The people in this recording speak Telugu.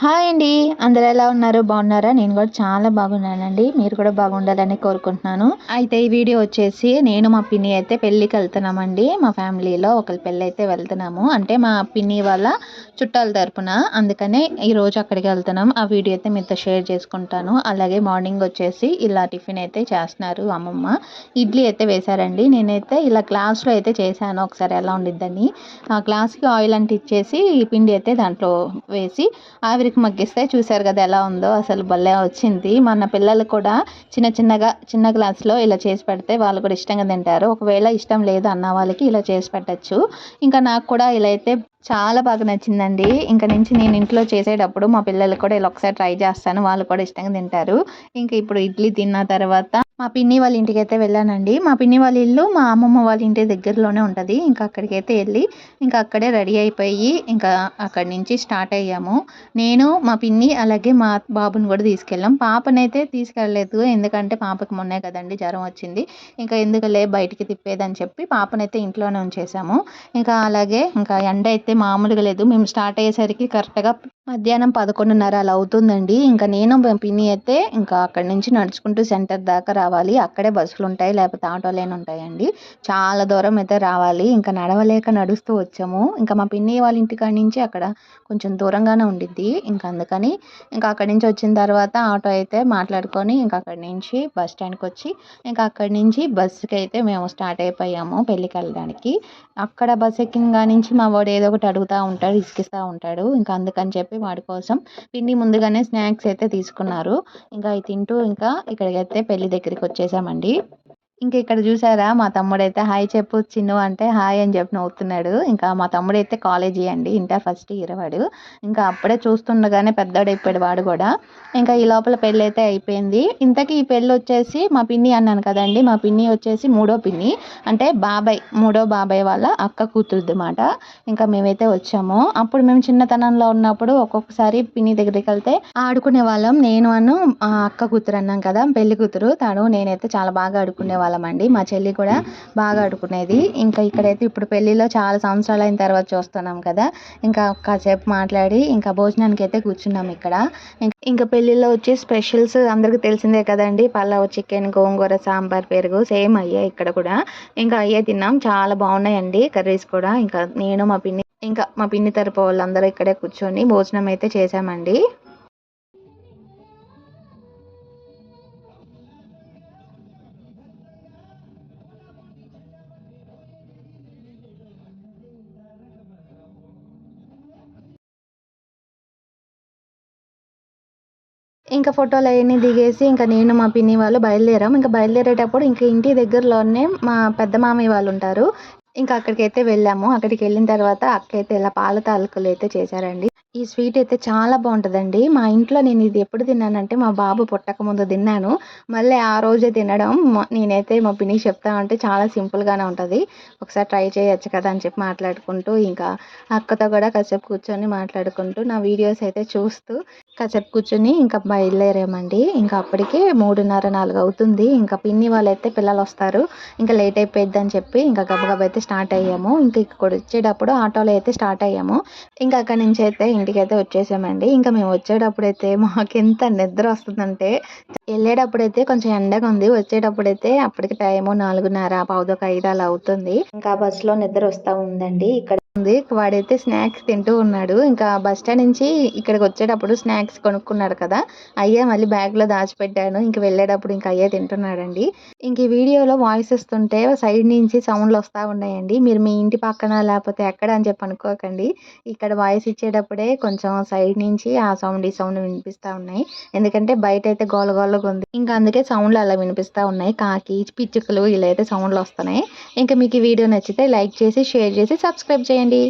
హాయ్ అండి. అందరూ ఎలా ఉన్నారు? బాగున్నారా? నేను కూడా చాలా బాగున్నానండి. మీరు కూడా బాగుండాలని కోరుకుంటున్నాను. అయితే ఈ వీడియో వచ్చేసి నేను మా పిన్ని అయితే పెళ్ళికి వెళ్తున్నామండి. మా ఫ్యామిలీలో ఒకరి పెళ్ళి అయితే వెళ్తున్నాము. అంటే మా పిన్ని వాళ్ళ చుట్టాల తరపున. అందుకనే ఈరోజు అక్కడికి వెళ్తున్నాం. ఆ వీడియో అయితే మీతో షేర్ చేసుకుంటాను. అలాగే మార్నింగ్ వచ్చేసి ఇలా టిఫిన్ అయితే చేస్తున్నారు అమ్మమ్మ. ఇడ్లీ అయితే వేశారండి. నేనైతే ఇలా గ్లాస్లో అయితే చేశాను ఒకసారి ఎలా ఉండిద్దని. ఆ గ్లాస్కి ఆయిల్ అంటే ఇచ్చేసి ఈ పిండి అయితే దాంట్లో వేసి ఆవిరికి మగ్గిస్తే చూసారు కదా ఎలా ఉందో. అసలు భలే వచ్చింది. మన పిల్లలు కూడా చిన్న గ్లాస్లో ఇలా చేసి పెడితే వాళ్ళు కూడా ఇష్టంగా తింటారు. ఒకవేళ ఇష్టం లేదు అన్న వాళ్ళకి ఇలా చేసి పెట్టచ్చు. ఇంకా నాకు కూడా ఇలా అయితే చాలా బాగా నచ్చిందండి. ఇంక నుంచి నేను ఇంట్లో చేసేటప్పుడు మా పిల్లలకి కూడా ఇలా ఒకసారి ట్రై చేస్తాను. వాళ్ళు కూడా ఇష్టంగా తింటారు. ఇంక ఇప్పుడు ఇడ్లీ తిన్న తర్వాత మా పిన్ని వాళ్ళ ఇంటికి అయితే వెళ్ళానండి. మా పిన్ని వాళ్ళ ఇల్లు మా అమ్మమ్మ వాళ్ళ ఇంటి దగ్గరలోనే ఉంటుంది. ఇంకా అక్కడికైతే వెళ్ళి ఇంకా అక్కడే రెడీ అయిపోయి ఇంకా అక్కడి నుంచి స్టార్ట్ అయ్యాము. నేను మా పిన్ని అలాగే మా బాబుని కూడా తీసుకెళ్ళాం. పాపనైతే తీసుకెళ్ళలేదు. ఎందుకంటే పాపకి మొన్నే కదండి జ్వరం వచ్చింది. ఇంకా ఎందుకులే బయటికి తిప్పేదని చెప్పి పాపనైతే ఇంట్లోనే ఉంచేసాము. ఇంకా అలాగే ఇంకా ఎండ అయితే మామూలుగా లేదు. మేము స్టార్ట్ అయ్యేసరికి కరెక్ట్గా మధ్యాహ్నం 11:30 అలా అవుతుందండి. ఇంకా నేను మా పిన్ని అయితే ఇంకా అక్కడి నుంచి నడుచుకుంటూ సెంటర్ దాకా రావాలి. అక్కడే బస్సులు ఉంటాయి, లేకపోతే ఆటోలైనా ఉంటాయండి. చాలా దూరం అయితే రావాలి. ఇంకా నడవలేక నడుస్తూ వచ్చాము. ఇంకా మా పిన్ని వాళ్ళ ఇంటికాడ నుంచి అక్కడ కొంచెం దూరంగానే ఉండిద్ది. ఇంకా అందుకని ఇంకా అక్కడి నుంచి వచ్చిన తర్వాత ఆటో అయితే మాట్లాడుకొని ఇంకా అక్కడి నుంచి బస్ స్టాండ్కి వచ్చి ఇంకా అక్కడి నుంచి బస్సుకి అయితే మేము స్టార్ట్ అయిపోయాము పెళ్ళికి వెళ్ళడానికి. అక్కడ బస్ ఎక్కిన నుంచి మా వాడు ఏదో ఒకటి అడుగుతూ ఉంటాడు, ఇసికిస్తూ ఉంటాడు. ఇంకా అందుకని చెప్పి వాడి కోసం పిన్ని ముందుగానే స్నాక్స్ అయితే తీసుకున్నారు. ఇంకా అవి తింటూ ఇంకా ఇక్కడికైతే పెళ్లి దగ్గరికి వచ్చేసామండి. ఇంక ఇక్కడ చూసారా మా తమ్ముడైతే హాయ్ చెప్పు చిన్ను అంటే హాయ్ అని చెప్పి నవ్వుతున్నాడు. ఇంకా మా తమ్ముడైతే కాలేజీ అండి, ఇంటర్ ఫస్ట్ ఇయర్ వాడు. ఇంకా అప్పుడే చూస్తుండగానే పెద్దోడైపోయాడు వాడు కూడా. ఇంకా ఈ లోపల పెళ్ళి అయితే అయిపోయింది. ఇంతకీ ఈ పెళ్ళి వచ్చేసి మా పిన్ని అన్నాను కదండి, మా పిన్ని వచ్చేసి మూడో పిన్ని, అంటే మూడో బాబాయ్ వాళ్ళ అక్క కూతురుది మాట. ఇంకా మేమైతే వచ్చాము. అప్పుడు మేము చిన్నతనంలో ఉన్నప్పుడు ఒక్కొక్కసారి పిన్ని దగ్గరికి వెళ్తే ఆడుకునే వాళ్ళం. నేను అక్క కూతురు అన్నాం కదా, పెళ్లి కూతురు తను నేనైతే చాలా బాగా ఆడుకునే వాళ్ళమండి. మా చెల్లి కూడా బాగా ఆడుకునేది. ఇంకా ఇక్కడైతే ఇప్పుడు పెళ్లిలో చాలా సంవత్సరాలు అయిన తర్వాత చూస్తున్నాం కదా. ఇంకా కాసేపు మాట్లాడి ఇంకా భోజనానికి అయితే కూర్చున్నాం ఇక్కడ. ఇంకా పెళ్లిలో వచ్చే స్పెషల్స్ అందరికీ తెలిసిందే కదండి. పలావ్, చికెన్, గోంగూర, సాంబార్, పెరుగు సేమ్ అయ్యాయి ఇక్కడ కూడా. ఇంకా అయ్యే తిన్నాం. చాలా బాగున్నాయండి కర్రీస్ కూడా. ఇంకా నేను మా పిన్ని తరపు వాళ్ళందరూ ఇక్కడే కూర్చొని భోజనం అయితే చేసామండి. ఇంకా ఫోటోలు అవన్నీ దిగేసి ఇంకా నేను మా పిన్ని వాళ్ళు బయలుదేరాం. ఇంకా బయలుదేరేటప్పుడు ఇంకా ఇంటి దగ్గరలోనే మా పెద్ద మామయ్య వాళ్ళు ఉంటారు. ఇంకా అక్కడికైతే వెళ్ళాము. అక్కడికి వెళ్ళిన తర్వాత అక్క అయితే ఇలా పాల తాలికలు అయితే చేశారండి. ఈ స్వీట్ అయితే చాలా బాగుంటుందండి. మా ఇంట్లో నేను ఇది ఎప్పుడు తిన్నానంటే మా బాబు పుట్టక ముందు తిన్నాను. మళ్ళీ ఆ రోజే తినడం నేనైతే మా పిన్నికి చెప్తా ఉంటే చాలా సింపుల్గానే ఉంటుంది, ఒకసారి ట్రై చేయొచ్చు కదా అని చెప్పి మాట్లాడుకుంటూ ఇంకా అక్కతో కూడా కాసేపు కూర్చొని మాట్లాడుకుంటూ నా వీడియోస్ అయితే చూస్తూ కాసేపు కూర్చొని ఇంకా బయలుదేరామండి. ఇంకా అప్పటికే 3:30, 4 అవుతుంది. ఇంకా పిన్ని వాళ్ళైతే పిల్లలు వస్తారు, ఇంకా లేట్ అయిపోయిద్ది అని చెప్పి ఇంకా గబగబా అయితే స్టార్ట్ అయ్యాము. ఇంకా ఇక్కడ వచ్చేటప్పుడు ఆటోలో అయితే స్టార్ట్ అయ్యాము. ఇంకా అక్కడి నుంచి అయితే ఇంటికైతే వచ్చేసామండి. ఇంకా మేము వచ్చేటప్పుడైతే మాకెంత నిద్ర వస్తుందంటే, వెళ్ళేటప్పుడైతే కొంచెం ఎండగా ఉంది, వచ్చేటప్పుడైతే అప్పటికి టైము 4:30, 4:45 అలా అవుతుంది. ఇంకా బస్సులో నిద్ర వస్తూ ఉందండి. ఇక్కడ ఉంది వాడైతే స్నాక్స్ తింటూ ఉన్నాడు. ఇంకా బస్ స్టాండ్ నుంచి ఇక్కడికి వచ్చేటప్పుడు స్నాక్స్ కొనుక్కున్నాడు కదా, అయ్యే మళ్ళీ బ్యాగ్లో దాచిపెట్టాను. ఇంక వెళ్ళేటప్పుడు ఇంకా అయ్యే తింటున్నాడండి. ఇంక ఈ వీడియోలో వాయిస్ వస్తుంటే సైడ్ నుంచి సౌండ్లు వస్తూ ఉన్నాయండి. మీరు మీ ఇంటి పక్కన లేకపోతే ఎక్కడ అని చెప్పి అనుకోకండి. ఇక్కడ వాయిస్ ఇచ్చేటప్పుడే కొంచెం సైడ్ నుంచి ఆ సౌండ్ ఈ సౌండ్ వినిపిస్తూ ఉన్నాయి. ఎందుకంటే బయట అయితే గోలగోలగా ఉంది. ఇంకా అందుకే సౌండ్లు అలా వినిపిస్తూ ఉన్నాయి. కాకి, పిచ్చుకలు ఇలా అయితే సౌండ్లు వస్తున్నాయి. ఇంకా మీకు ఈ వీడియో నచ్చితే లైక్ చేసి, షేర్ చేసి, సబ్స్క్రైబ్ చేయండి.